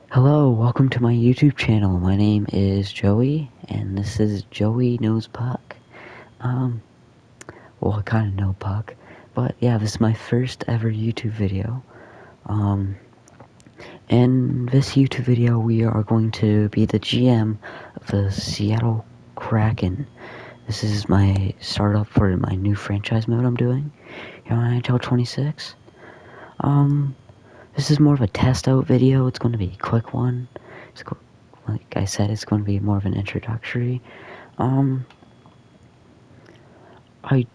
Hello, welcome to my YouTube channel. My name is Joey, and this is Joey Knows Puck. Um, well, I kind of know Puck, but yeah, this is my first ever YouTube video. In this YouTube video, we are going to be the GM of the Seattle Kraken. This is my startup for my new franchise mode I'm doing here on NHL 26. This is more of a test out video. It's going to be a quick one. Like I said, it's going to be more of an introductory. I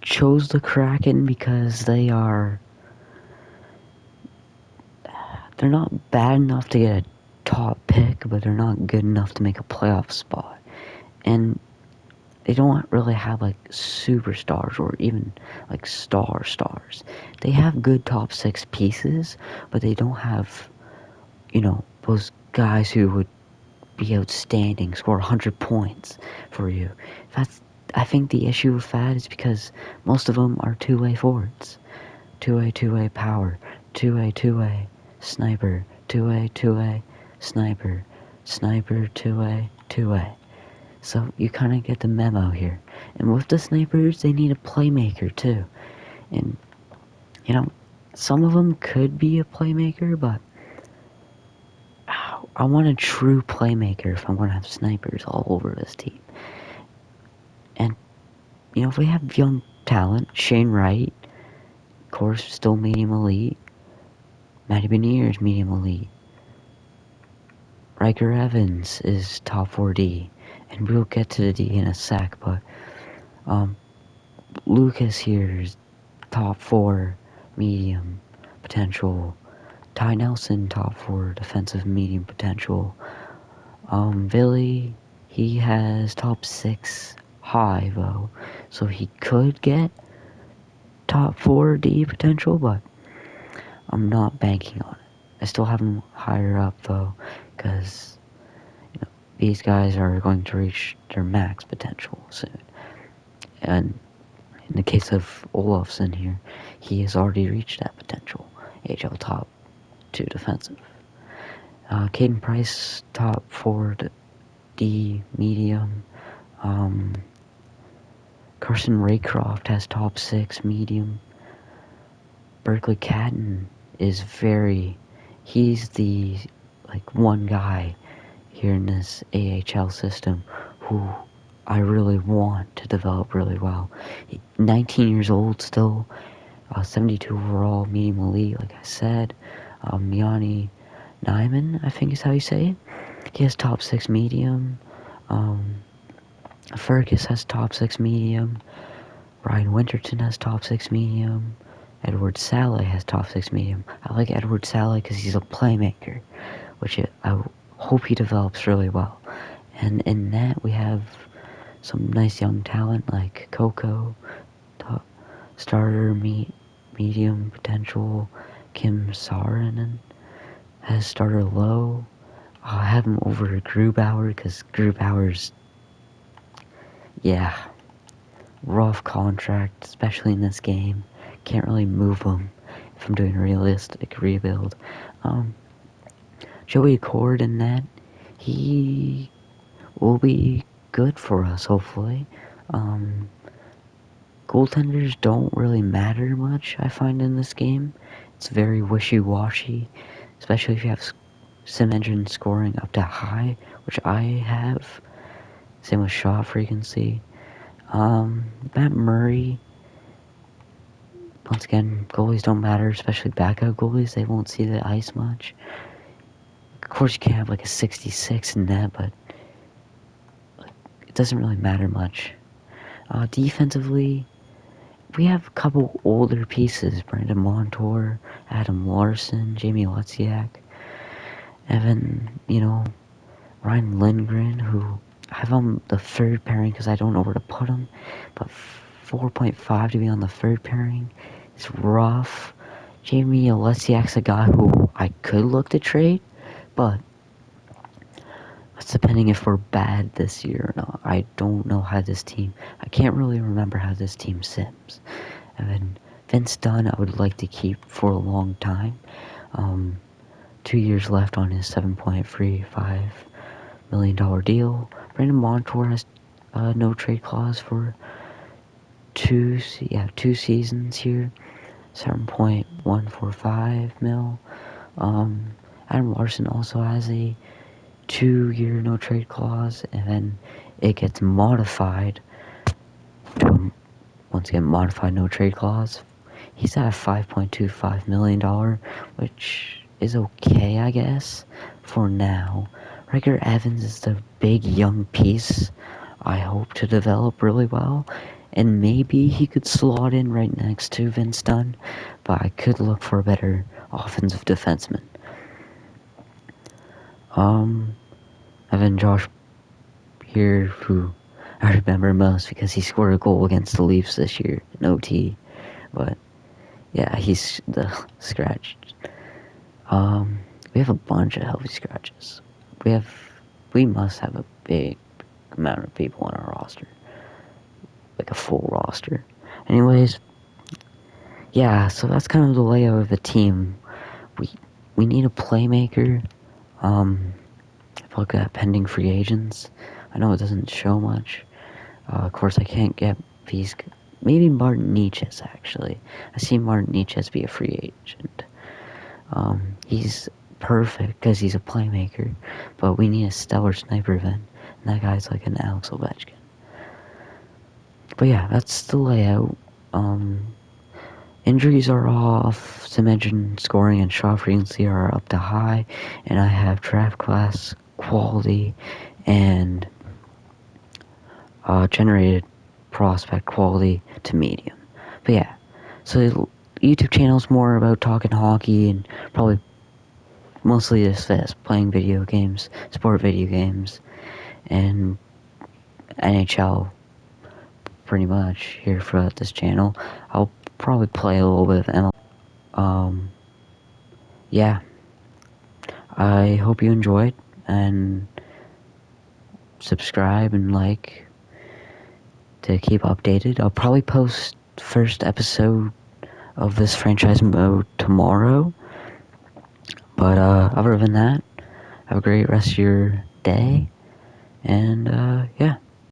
chose the Kraken because they're not bad enough to get a top pick, but they're not good enough to make a playoff spot. And they don't really have like superstars or even like stars. They have good top six pieces, but they don't have, those guys who would be outstanding, score 100 points for you. I think the issue with that is because most of them are two-way forwards. Two-way power. Two-way sniper. Two-way sniper. Sniper, two-way. So you kind of get the memo here. And with the snipers, they need a playmaker too. And, some of them could be a playmaker, but I want a true playmaker if I'm going to have snipers all over this team. And, if we have young talent, Shane Wright, of course, still medium elite. Matty Beniers, medium elite. Riker Evans is top 4D. And we'll get to the D in a sec, but, Lucas here is top 4 medium potential. Ty Nelson, top 4 defensive medium potential. Billy, he has top 6 high, though. So he could get top 4 D potential, but I'm not banking on it. I still have him higher up, though, because these guys are going to reach their max potential soon. And in the case of Olofsson here, he has already reached that potential. HL top 2 defensive. Caden Price, top 4 D medium. Carson Raycroft has top 6 medium. Berkeley Catton is he's the one guy here in this AHL system who I really want to develop really well. 19 years old still, 72 overall, medium elite, like I said. Yanni Nyman, I think is how you say it. He has top 6 medium. Fergus has top 6 medium. Ryan Winterton has top 6 medium. Edward Saleh has top 6 medium. I like Edward Saleh because he's a playmaker, which I hope he develops really well. And in that, we have some nice young talent like Coco, top starter, medium potential. Kim Saarinen has starter low. I have him over Grubauer because Grubauer's, rough contract, especially in this game. Can't really move him if I'm doing a realistic rebuild. Joey Cord in that, he will be good for us, hopefully. Goaltenders don't really matter much, I find, in this game. It's very wishy-washy, especially if you have sim engine scoring up to high, which I have. Same with shot frequency. Matt Murray, once again, goalies don't matter, especially backup goalies. They won't see the ice much. Of course, you can have like a 66 in that, but it doesn't really matter much. Defensively, we have a couple older pieces. Brandon Montour, Adam Larson, Jamie Letziak, Evan, Ryan Lindgren, who I have on the third pairing because I don't know where to put him, but 4.5 to be on the third pairing is rough. Jamie Letziak's a guy who I could look to trade, but it's depending if we're bad this year or not. I don't know how I can't really remember how this team sims. And then Vince Dunn I would like to keep for a long time. 2 years left on his $7.35 million deal. Brandon Montour has a no trade clause for two seasons here. 7.145 mil. Adam Larson also has a 2-year no trade clause, and then it gets modified to once again modified no trade clause. He's at a $5.25 million, which is okay, I guess, for now. Riker Evans is the big young piece I hope to develop really well, and maybe he could slot in right next to Vince Dunn, but I could look for a better offensive defenseman. And then Josh here, who I remember most because he scored a goal against the Leafs this year in OT, but yeah, he's the scratched. We have a bunch of healthy scratches. We must have a big amount of people on our roster, like a full roster. Anyways, yeah, so that's kind of the layout of the team. We need a playmaker. Look at pending free agents. I know it doesn't show much. Of course, I can't get these. Maybe Martin Nietzsche's actually. I see Martin Nietzsche's be a free agent. He's perfect because he's a playmaker, but we need a stellar sniper then, and that guy's like an Alex Ovechkin. But yeah, that's the layout. Injuries are off. Sim engine scoring and shot frequency are up to high, and I have draft class quality and generated prospect quality to medium. But yeah, so the YouTube channel is more about talking hockey and probably mostly this, playing video games, sport video games, and NHL pretty much here for this channel. I'll probably play a little bit of ML. Yeah, I hope you enjoyed, and subscribe and like to keep updated. I'll probably post first episode of this franchise mode tomorrow, but other than that, have a great rest of your day, and yeah.